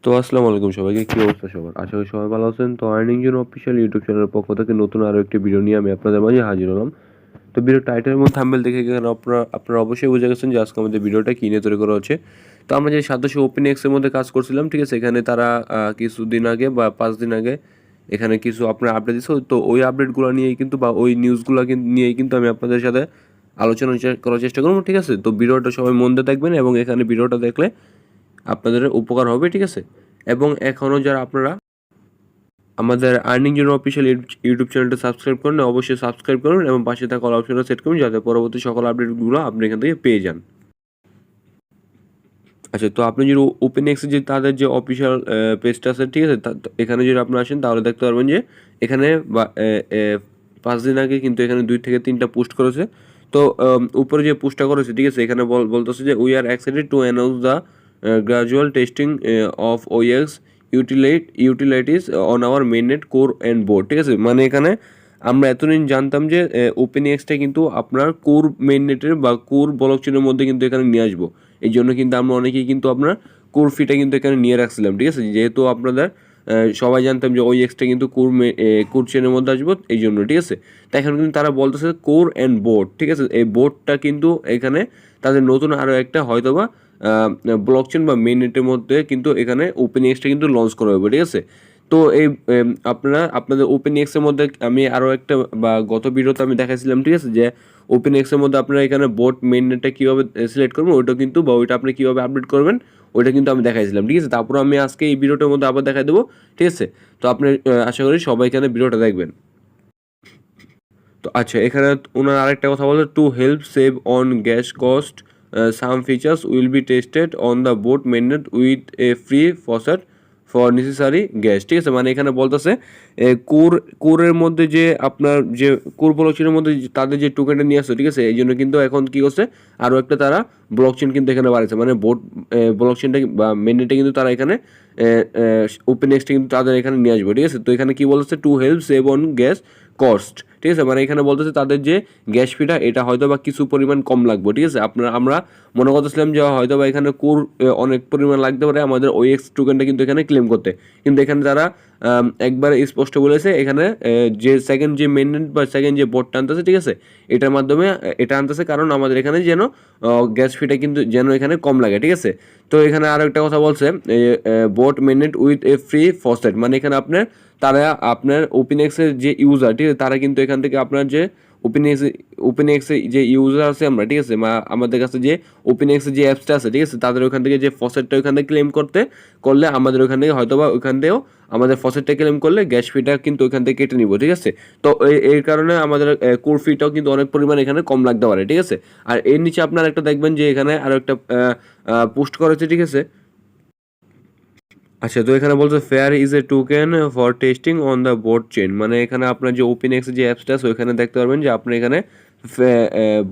তো আসসালামু আলাইকুম সবাইকে, কি অবস্থা সবার? আশা করি সবাই ভালো আছেন। তো আর্নিং জোন অফিসিয়াল ইউটিউব চ্যানেলের পক্ষ থেকে নতুন আরো একটি ভিডিও নিয়ে আমি আপনাদের মাঝে হাজির হলাম। তো ভিডিও টাইটেল এবং থাম্বনেল দেখে এখানে আপনারা অবশ্যই বুঝে গেছেন যে আজকে আমাদের ভিডিওটা কি নিয়ে তৈরি করা হচ্ছে। তো আমরা যে 700 ওপেন এক্স এর মধ্যে কাজ করছিলাম, ঠিক আছে? এখানে তারা কিছুদিন আগে বা 5 দিন আগে এখানে কিছু আপনার আপডেট দিচ্ছে। তো ওই আপডেটগুলো নিয়েই কিন্তু বা ওই নিউজগুলো নিয়েই কিন্তু আমি আপনাদের সাথে আলোচনা করার চেষ্টা করবো, ঠিক আছে? তো ভিডিওটা সবাই মন দিয়ে দেখবেন এবং এখানে ভিডিওটা দেখলে আপনাদের উপকার হবে, ঠিক আছে? এবং এখনও যারা আপনারা আমাদের আর্নিং জন্য অফিসিয়াল ইউটিউব চ্যানেলটা সাবস্ক্রাইব করেন, অবশ্যই সাবস্ক্রাইব করুন এবং পাশে থাকা অল অপশনটা সেট করুন যাতে পরবর্তী সকল আপডেটগুলো আপনি এখান থেকে পেয়ে যান। আচ্ছা, তো আপনি যদি ওপেন এক্সে যে তাদের যে অফিসিয়াল পেজটা আছে, ঠিক আছে? এখানে যদি আপনি আসেন তাহলে দেখতে পারবেন যে এখানে 5 দিন আগে কিন্তু এখানে 2 থেকে 3টা পোস্ট করেছে। তো উপরে যে পোস্টটা করেছে, ঠিক আছে? এখানে বলতেছে যে we are excited to announce the gradual testing of OX utilities on our mainnet core and board, ঠিক আছে? মানে এখানে আমরা এতদিন জানতাম যে ওপেন এক্সটা কিন্তু আপনার কোর মেইননেটের বা কোর ব্লকচেনের মধ্যে কিন্তু এখানে নিয়ে আসবো। এই জন্য কিন্তু আমরা অনেকেই কিন্তু আপনার কোর ফিটা কিন্তু এখানে নিয়ে রাখছিলাম, ঠিক আছে? যেহেতু আপনাদের সবাই জানতাম যে ওই এক্সটা কিন্তু কোর চেনের মধ্যে আসবো, এই জন্য, ঠিক আছে? তো এখন কিন্তু তারা বলতেছে কোর অ্যান্ড বোর্ড, ঠিক আছে? এই বোর্ডটা কিন্তু এখানে তাদের নতুন আরও একটা হয়তোবা ব্লকচেন বা মেইন নেটের মধ্যে কিন্তু এখানে ওপেন এক্সটা কিন্তু লঞ্চ করা হবে, ঠিক আছে? তো এই আপনাদের ওপেন এক্সের মধ্যে আমি আরও একটা বা গত ভিডিওতে আমি দেখাইছিলাম, ঠিক আছে? যে ওপেন এক্সের মধ্যে আপনারা এখানে বোট মেইন নেটটা কীভাবে সিলেক্ট করবেন ওইটা কিন্তু বা ওইটা আপনি কীভাবে আপডেট করবেন ওইটা কিন্তু আমি দেখাইছিলাম, ঠিক আছে? তারপর আমি আজকে এই ভিডিওটার মধ্যে আবার দেখাই দেবো, ঠিক আছে? তো আপনি আশা করি সবাই এখানে ভিডিওটা দেখবেন। তো আচ্ছা, এখানে ওনার আরেকটা কথা বলতে, to help save on gas cost some features will be tested on the boat maintained with a free faucet for necessary gas, ঠিক আছে? মানে এখানে বলতেছে কোরের মধ্যে যে আপনার যে কোর ব্লকচেনের মধ্যে তাদের যে টোকেনটা নিয়ে আসছে, ঠিক আছে? এই জন্য কিন্তু এখন কী করছে, আরও একটা তারা ব্লকচেন কিন্তু এখানে বাড়াচ্ছে, মানে বোট ব্লকচেনটা বা মেননেটটা কিন্তু তারা এখানে ওপেন এক্সটা কিন্তু তাদের এখানে নিয়ে আসবে, ঠিক আছে? তো এখানে কী বলতেছে, two help save on gas cost, ঠিক আছে? মানে এখানে বলতেছে তাদের যে গ্যাস ফিটা এটা হয়তো বা কিছু পরিমাণ কম লাগবে, ঠিক আছে? আমরা মনে করতেছিলাম যে হয়তো বা এখানে কোর অনেক পরিমাণ লাগতে পারে আমাদের ওই এক্স টোকেনটা কিন্তু এখানে ক্লেম করতে, কিন্তু এখানে তারা একবার স্পষ্ট বলেছে এখানে যে সেকেন্ড যে মেনটেন বা সেকেন্ড যে বোর্ডটা আনতেছে, ঠিক আছে? এটার মাধ্যমে এটা আনতেছে কারণ আমাদের এখানে যেন গ্যাস ফিটা কিন্তু যেন এখানে কম লাগে, ঠিক আছে? তো এখানে আরও একটা কথা বলছে, boat maintain with a free faucet, মানে এখানে তারা আপনার ওপেন এক্সের যে ইউজার, ঠিক আছে? তারা কিন্তু এখান থেকে আপনার যে ওপেন এক্সে যে ইউজার আছে আমরা, ঠিক আছে? আমাদের কাছে যে ওপেন এক্সের যে অ্যাপসটা আছে, ঠিক আছে? তাদের ওখান থেকে যে ফসেটটা ওইখান থেকে ক্লেম করলে আমাদের ওখান থেকে হয়তো বা ওইখান থেকেও আমাদের ফসেটটা ক্লেম করলে গ্যাস ফিটা কিন্তু ওইখান থেকে কেটে নিব, ঠিক আছে? তো এর কারণে আমাদের কোর ফিটাও কিন্তু অনেক পরিমাণে এখানে কম লাগতে পারে, ঠিক আছে? আর এর নিচে আপনারা একটা দেখবেন যে এখানে আরও একটা পোস্ট করা হচ্ছে, ঠিক আছে? আচ্ছা, তো এখানে বলছে fair is a token for testing on the boat chain, মানে এখানে আপনার যে ওপেন এক্স যে অ্যাপসটা আছে ওইখানে দেখতে পারবেন যে আপনি এখানে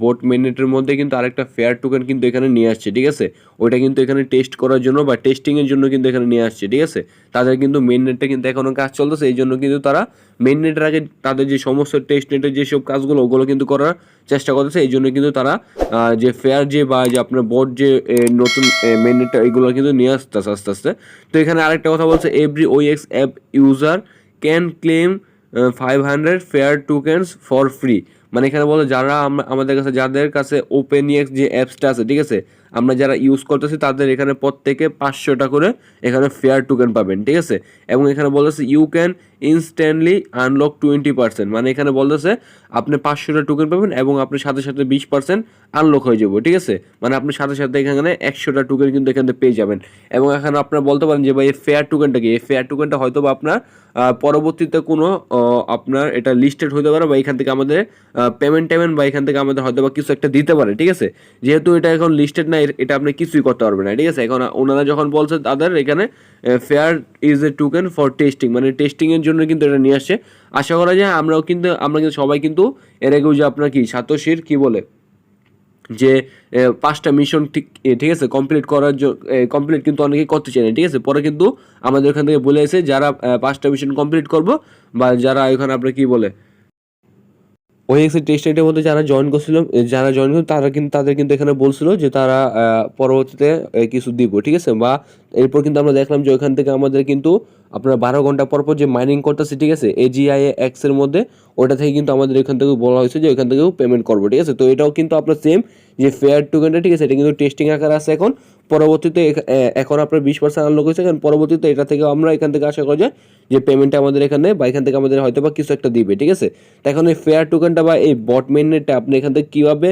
বোট মেননেটের মধ্যে কিন্তু আরেকটা ফেয়ার টোকেন কিন্তু এখানে নিয়ে আসছে, ঠিক আছে? ওইটা কিন্তু এখানে টেস্ট করার জন্য বা টেস্টিংয়ের জন্য কিন্তু এখানে নিয়ে আসছে, ঠিক আছে? তাদের কিন্তু মেন নেটটা কিন্তু এখনও কাজ চলতেছে, এই জন্য কিন্তু তারা মেন নেটের আগে তাদের যে সমস্ত টেস্ট নেটের যেসব কাজগুলো ওগুলো কিন্তু করার চেষ্টা করতেছে, এই জন্য কিন্তু তারা যে ফেয়ার যে বা যে আপনার বোট যে নতুন মেন নেটটা এগুলো কিন্তু নিয়ে আসতেছে আস্তে আস্তে। তো এখানে আরেকটা কথা বলছে, every OX app user can claim 500 fair tokens for free, মানে এখানে বলে যারা আমাদের কাছে যাদের কাছে ওপেনএক্স যে অ্যাপসটা আছে, ঠিক আছে? আমরা যারা ইউজ করতেছি তাদের এখানে প্রত্যেকে 500টা করে এখানে ফেয়ার টোকেন পাবেন, ঠিক আছে? এবং এখানে বলতেছে ইউ ক্যান ইনস্ট্যান্টলি আনলক 20%, মানে এখানে বলতেছে আপনি 500টা টোকেন পাবেন এবং আপনার সাথে সাথে 20% আনলক হয়ে যাবে, ঠিক আছে? মানে আপনি সাথে সাথে এখানে 100টা টোকেন কিন্তু এখানে পেয়ে যাবেন। এবং এখানে আপনারা বলতে পারেন যে ভাই এই ফেয়ার টোকেনটা কি? এই ফেয়ার টোকেনটা হয়তো বা আপনার পরবর্তীতে কোনো আপনার এটা লিস্টেড হতে পারে বা এখান থেকে আমাদের পেমেন্ট বা এখান থেকে আমাদের হয়তো বা কিছু একটা দিতে পারে, ঠিক আছে? যেহেতু এটা এখন লিস্টেড না, এটা আপনি কিছুই করতে পারবেন না, ঠিক আছে? এখন ওনারা যখন বলছে তাদের এখানে fair is a token for testing, মানে টেস্টিংয়ের জন্য কিন্তু এটা নিয়ে আসছে। আশা করা যায় আমরা কিন্তু সবাই কিন্তু এর আগেও যে আপনার কি সাতোশির কি বলে যে 5টা মিশন ঠিক আছে কমপ্লিট কিন্তু অনেকেই করতে চায় না, ঠিক আছে? পরে কিন্তু আমাদের ওখান থেকে বলে এসে যারা 5টা মিশন কমপ্লিট করবো বা যারা এখানে আপনার কি বলে ওএক্সের টেস্টনেটের মধ্যে যারা জয়েন করছিল তাদের কিন্তু এখানে বলছিল যে তারা পরবর্তীতে কিছু দিব, ঠিক আছে। বা এরপর কিন্তু আমরা দেখলাম যে ওইখান থেকে আমাদের কিন্তু আপনার 12 ঘন্টা পর পর যে মাইনিং করতেছে, ঠিক আছে, AGIX এর মধ্যে, ওটা থেকে কিন্তু আমাদের এখান থেকে বলা হয়েছে যে ওইখান থেকেও পেমেন্ট করবো, ঠিক আছে। তো এটাও কিন্তু আপনার সেম যে ফেয়ার টোকেনটা, ঠিক আছে, এটা কিন্তু টেস্টিং আকার আছে এখন। পরবর্তীতে এখন আপনার 20% আনলক হয়েছে, কারণ পরবর্তীতে এটা থেকে আমরা এখান থেকে আশা করা যায় যে পেমেন্টটা আমাদের এখানে বা এখান থেকে আমাদের হয়তো বা কিছু একটা দিবে, ঠিক আছে। তো এখন এই ফেয়ার টোকেনটা বা এই বট মেইননেটটা আপনি এখান থেকে কীভাবে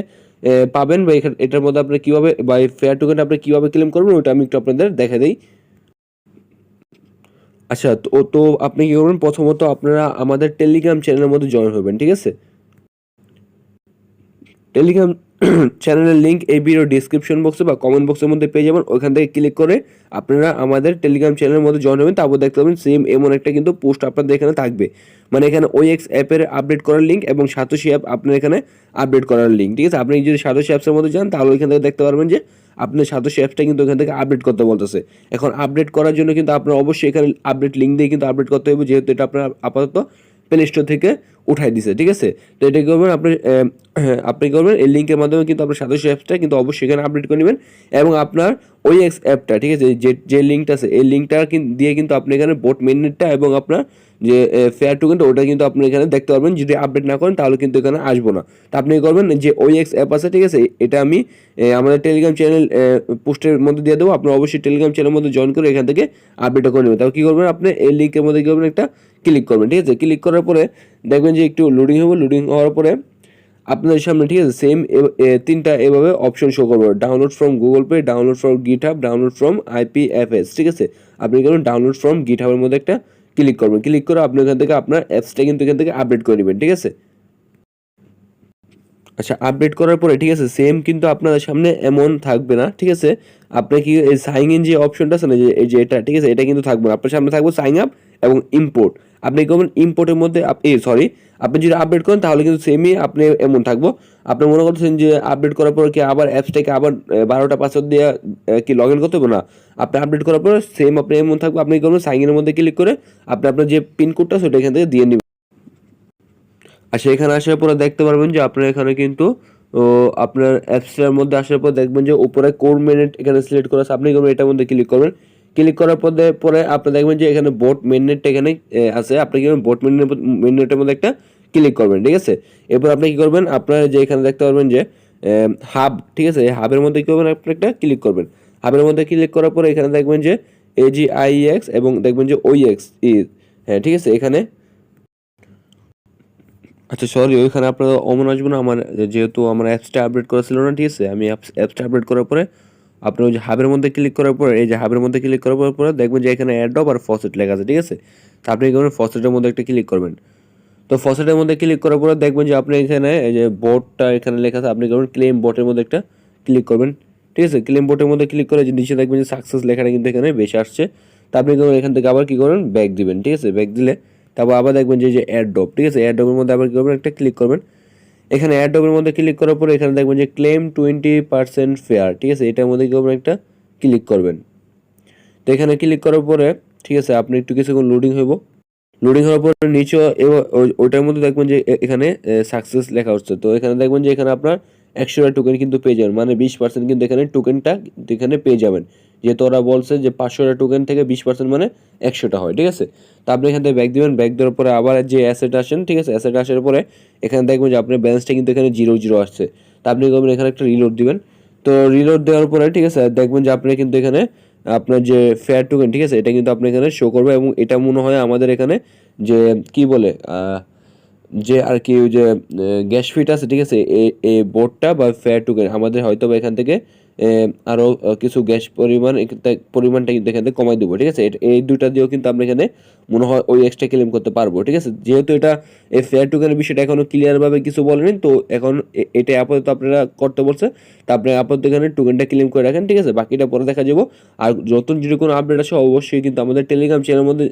পাবেন বা এটার মধ্যে আপনি কীভাবে বা এই ফেয়ার টোকেনটা আপনি কীভাবে ক্লেম করবেন ওটা আমি একটু আপনাদের দেখা দিই। আচ্ছা, তো আপনি কী করবেন, প্রথমত আপনারা আমাদের টেলিগ্রাম চ্যানেলের মধ্যে জয়েন হবেন, ঠিক আছে। টেলিগ্রাম চ্যানেলের লিঙ্ক এই ভিডিও ডিসক্রিপশন বক্সে বা কমেন্ট বক্সের মধ্যে পেয়ে যাবেন। ওইখান থেকে ক্লিক করে আপনারা আমাদের টেলিগ্রাম চ্যানেলের মধ্যে জয়েন হবেন। তারপর দেখতে পাবেন সেম এমন একটা কিন্তু পোস্ট আপনাদের এখানে থাকবে, মানে এখানে ওএক্স অ্যাপের আপডেট করার লিঙ্ক এবং সাতোশি অ্যাপ আপনার এখানে আপডেট করার লিঙ্ক, ঠিক আছে। আপনি যদি সাতোশি অ্যাপসের মধ্যে যান তাহলে ওইখান থেকে দেখতে পারবেন যে আপনার সাতোশি অ্যাপসটা কিন্তু ওখান থেকে আপডেট করতে বলতেছে। এখন আপডেট করার জন্য কিন্তু আপনার অবশ্যই এখানে আপডেট লিঙ্ক দিয়ে কিন্তু আপডেট করতে হবে, যেহেতু এটা আপনার আপাতত প্লে স্টোর থেকে উঠাই দিছে, ঠিক আছে। তো এটা করবেন আপনি করবেন এই লিঙ্কের মাধ্যমে কিন্তু আপনার সাতোশি অ্যাপসটা কিন্তু অবশ্যই এখানে আপডেট করে নেবেন এবং আপনার ওএক্স অ্যাপটা, ঠিক আছে, যে লিঙ্কটা আছে এই লিঙ্কটা দিয়ে কিন্তু আপনি এখানে বোট মেইননেটটা এবং আপনার যে ফেয়ার টোকেনটা ওটা কিন্তু আপনি এখানে দেখতে পারবেন। যদি আপডেট না করেন তাহলে কিন্তু এখানে আসবো না। তো আপনি করবেন যে ওএক্স অ্যাপ আছে, ঠিক আছে, এটা আমি আমাদের টেলিগ্রাম চ্যানেল পোস্টের মধ্যে দিয়ে দেবো। আপনি অবশ্যই টেলিগ্রাম চ্যানেলের মধ্যে জয়েন করে এখান থেকে আপডেটও করে নেবেন। তাও কী করবেন, আপনি এই লিঙ্কের মধ্যে কী করবেন, একটা ক্লিক করবেন, ঠিক আছে। ক্লিক করার পরে দেখবেন যে একটু লোডিং হবে। লোডিং হওয়ার পরে আপনাদের সামনে, ঠিক আছে, সেম তিনটা এভাবে অপশন শো করবে, download from Google pay, download from GitHub, download from IPFS, ঠিক আছে। আপনি করবেন ডাউনলোড ফ্রম গিটহাবের মধ্যে একটা ক্লিক করবেন। ক্লিক করে আপনি এখান থেকে আপনার অ্যাপসটা কিন্তু এখান থেকে আপডেট করে নেবেন, ঠিক আছে। আচ্ছা, আপডেট করার পরে, ঠিক আছে, সেম কিন্তু আপনাদের সামনে এমন থাকবে না, ঠিক আছে। আপনার কি এই সাইন ইন যে অপশনটা আছে না, যে এই যে এটা, ঠিক আছে, এটা কিন্তু থাকবে না। আপনার সামনে থাকবে সাইন আপ এবং ইম্পোর্ট। আপনি কি করবেন, ইম্পোর্টের মধ্যে আপনি যদি আপডেট করেন তাহলে কিন্তু সেমই আপনি এমন থাকবো। আপনি মনে করছেন যে আপডেট করার পর কি আবার অ্যাপসটাকে আবার 12টা পাসওয়ার্ড দিয়ে কি লগ ইন করতে হবে না। আপনি আপডেট করার পর সেম আপনি এমন থাকবে। আপনি কি করবেন, সাইন ইনের মধ্যে ক্লিক করে আপনি আপনার যে পিনকোডটা সেটা এখান থেকে দিয়ে নেবেন। আচ্ছা, এখানে আসার পরে দেখতে পারবেন যে আপনার এখানে কিন্তু আপনার অ্যাপসটার মধ্যে আসার পর দেখবেন যে উপরে কোর মেইননেট এখানে সিলেক্ট করা আছে। আপনি করবেন এটার মধ্যে ক্লিক করবেন। ক্লিক করার পরে আপনি দেখবেন যে এখানে বোট মেইননেটটা এখানে আছে। আপনি কি করবেন, বোট মেইননেটের মধ্যে একটা ক্লিক করবেন, ঠিক আছে। এরপর আপনি কি করবেন, আপনার যে এখানে দেখতে পারবেন যে হাব, ঠিক আছে, এই হাবের মধ্যে কি করবেন, আপনি একটা ক্লিক করবেন। হাবের মধ্যে ক্লিক করার পরে এখানে দেখবেন যে AGIX এবং দেখবেন যে OEX, হ্যাঁ, ঠিক আছে। এখানে আচ্ছা, সরি, ওইখানে আপনার অমন আসবে না। আমার যেহেতু আমার অ্যাপসটা আপডেট করা ছিল না, ঠিক আছে, আমি অ্যাপসটা আপডেট করার পরে আপনার ওই যে হাবের মধ্যে ক্লিক করার পরে, এই যে হাবের মধ্যে ক্লিক করার পরে দেখবেন যে এখানে অ্যাডব আর ফসেট লেখা আছে, ঠিক আছে। তো আপনি কি করবেন, ফসেটের মধ্যে একটা ক্লিক করবেন। তো ফসেটের মধ্যে ক্লিক করার পরে দেখবেন যে আপনি এখানে এই যে বোটটা এখানে লেখা আছে, আপনি করবেন ক্লেম বোটের মধ্যে একটা ক্লিক করবেন, ঠিক আছে। ক্লেম বোটের মধ্যে ক্লিক করে যে নিচে দেখবেন যে সাকসেস লেখাটা কিন্তু এখানে বেশি আসছে। তো আপনি করবেন এখান থেকে আবার কী করবেন, ব্যাক দিবেন, ঠিক আছে। ব্যাক দিলে তারপর আবার দেখবেন যে অ্যাডব, ঠিক আছে, অ্যাডবের মধ্যে আবার কী করবেন, একটা ক্লিক করবেন। এখানে অ্যাডবের মধ্যে ক্লিক করার পরে এখানে দেখবেন যে ক্লেম 20% ফেয়ার, ঠিক আছে, এটার মধ্যে কী করবেন, একটা ক্লিক করবেন। তো এখানে ক্লিক করার পরে, ঠিক আছে, আপনি একটু কিছুক্ষণ লোডিং হইব। লোডিং হওয়ার পর নিচে ওইটার মধ্যে দেখবেন যে এখানে সাকসেস লেখা হচ্ছে। তো এখানে দেখবেন যে এখানে আপনার 100টা টোকেন কিন্তু পেয়ে যাবেন, মানে 20% কিন্তু এখানে টোকেনটা এখানে পেয়ে যাবেন। যেহেতু ওরা বলছে যে 500টা টোকেন থেকে 20% মানে 100টা হয়, ঠিক আছে। তো আপনি এখান থেকে ব্যাক দিবেন। ব্যাক দেওয়ার পরে আবার যে অ্যাসেট আসেন, ঠিক আছে, অ্যাসেট আসার পরে এখানে দেখবেন যে আপনার ব্যালেন্সটা কিন্তু এখানে 0 আসছে। তো আপনি করবেন এখানে একটা রিলোড দিবেন। তো রিলোড দেওয়ার পরে, ঠিক আছে, দেখবেন যে আপনি কিন্তু এখানে আপনার যে ফেয়ার টোকেন, ঠিক আছে, এটা কিন্তু আপনি এখানে শো করবে এবং এটা মনে হয় আমাদের এখানে যে কি বলে যে আর কি ওই যে গ্যাস ফিট আছে, ঠিক আছে, এই বোর্ডটা বা ফেয়ার টোকেন আমাদের হয়তো বা এখান থেকে আরও কিছু গ্যাস পরিমাণটা কিন্তু এখান থেকে কমাই দেবো, ঠিক আছে। এই দুইটা দিয়েও কিন্তু আমরা এখানে মনে হয় ওই এক্সট্রা ক্লেম করতে পারবো, ঠিক আছে। যেহেতু এটা এই ফেয়ার টোকেনের বিষয়টা এখনও ক্লিয়ারভাবে কিছু বলেনি, তো এখন এটা আপাতত আপনারা করতে বলছে। তা আপনি আপাতত এখানে টোকেনটা ক্লেম করে রাখেন, ঠিক আছে, বাকিটা পরে দেখা যাবো। আর নতুন যদি কোনো আপডেট আসে অবশ্যই কিন্তু আমাদের টেলিগ্রাম চ্যানেলের মধ্যে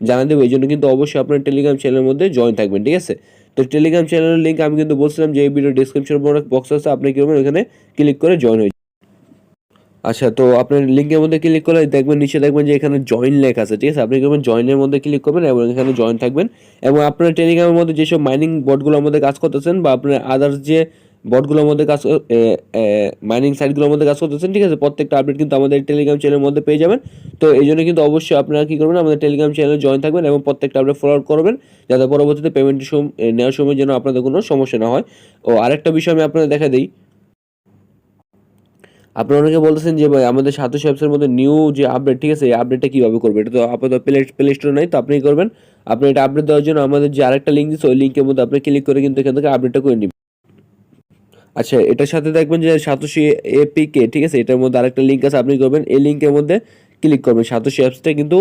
জানা দেবো। এই জন্য কিন্তু অবশ্যই আপনার টেলিগ্রাম চ্যানেলের মধ্যে জয়েন থাকবেন, ঠিক আছে। তো টেলিগ্রাম চ্যানেলের লিঙ্ক আমি কিন্তু বলছিলাম যে এই ভিডিও ডিসক্রিপশন বক্স আছে, আপনি কি করবেন, ওখানে ক্লিক করে জয়েন হয়ে আচ্ছা, তো আপনার লিঙ্কের মধ্যে ক্লিক করলে দেখবেন নিচে দেখবেন যে এখানে জয়েন লেখা আছে, ঠিক আছে? আপনি কি করবেন, জয়েনের মধ্যে ক্লিক করবেন এবং এখানে জয়েন থাকবেন এবং আপনার টেলিগ্রামের মধ্যে যেসব মাইনিং বটগুলোর মধ্যে কাজ করতেছেন বা আপনার আদার্স যে বটগুলোর মধ্যে মাইনিং সাইটগুলোর মধ্যে কাজ করতেছেন, ঠিক আছে? প্রত্যেকটা আপডেট কিন্তু আমাদের টেলিগ্রাম চ্যানেলের মধ্যে পেয়ে যাবেন। তো এই জন্য কিন্তু অবশ্যই আপনারা কী করবেন, আমাদের টেলিগ্রাম চ্যানেলে জয়েন থাকবেন এবং প্রত্যেকটা আপডেট ফলো করবেন, যাতে পরবর্তীতে পেমেন্ট নেওয়ার সময় যেন আপনাদের কোনো সমস্যা না হয়। ও আরেকটা বিষয় আমি আপনাদের দেখা দিই, আপনারা অনেকে বলতেছেন যে ভাই আমাদের সাতোশি অ্যাপসের মধ্যে নিউ যে আপডেট, ঠিক আছে? এই আপডেটটা কীভাবে করবে? এটা তো আপাতত প্লে স্টোরে নাই। তো আপনি কী করবেন, আপনি এটা আপডেট দেওয়ার জন্য আমাদের যে আরেকটা লিঙ্ক দিচ্ছে, ওই লিঙ্কের মধ্যে আপনি ক্লিক করে কিন্তু এখান থেকে আপডেটটা করে নিবেন। আচ্ছা, এটার সাথে দেখবেন যে সাতোশি এপিকে, ঠিক আছে? এটার মধ্যে আরেকটা লিঙ্ক আছে, আপনি করবেন এই লিঙ্কের মধ্যে ক্লিক করবেন। সাতোশি অ্যাপসটা কিন্তু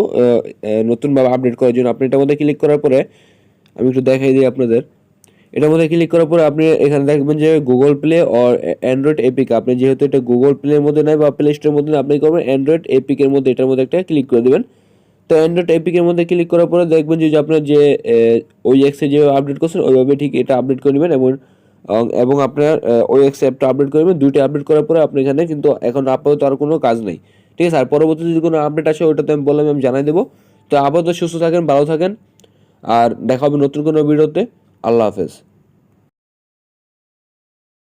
নতুনভাবে আপডেট করার জন্য আপনি এটার মধ্যে ক্লিক করার পরে আমি একটু দেখাই দিই আপনাদের। এটার মধ্যে ক্লিক করার পরে আপনি এখানে দেখবেন যে Google play or Android APK, আপনি যেহেতু এটা গুগল প্লের মধ্যে নাই বা প্লে স্টোরের মধ্যে আপনি করবেন অ্যান্ড্রয়েড এপিকের মধ্যে, এটার মধ্যে একটা ক্লিক করে দেবেন। তো অ্যান্ড্রয়েড এপিকের মধ্যে ক্লিক করার পরে দেখবেন যে আপনার যে ওই এক্সে যেভাবে আপডেট করছেন ওইভাবে ঠিক এটা আপডেট করে নেবেন এবং আপনার ওই এক্স অ্যাপটা আপডেট করে নেবেন। দুইটা আপডেট করার পরে আপনি এখানে কিন্তু এখন আপাতত আর কোনো কাজ নেই, ঠিক আছে? আর পরবর্তী যদি কোনো আপডেট আসে ওটা তো আমি বললাম, আমি জানাই দেবো। তো আপাতত সুস্থ থাকেন, ভালো থাকেন, আর দেখা হবে নতুন কোনো ভিডিওতে। আল্লাহ হাফেজ।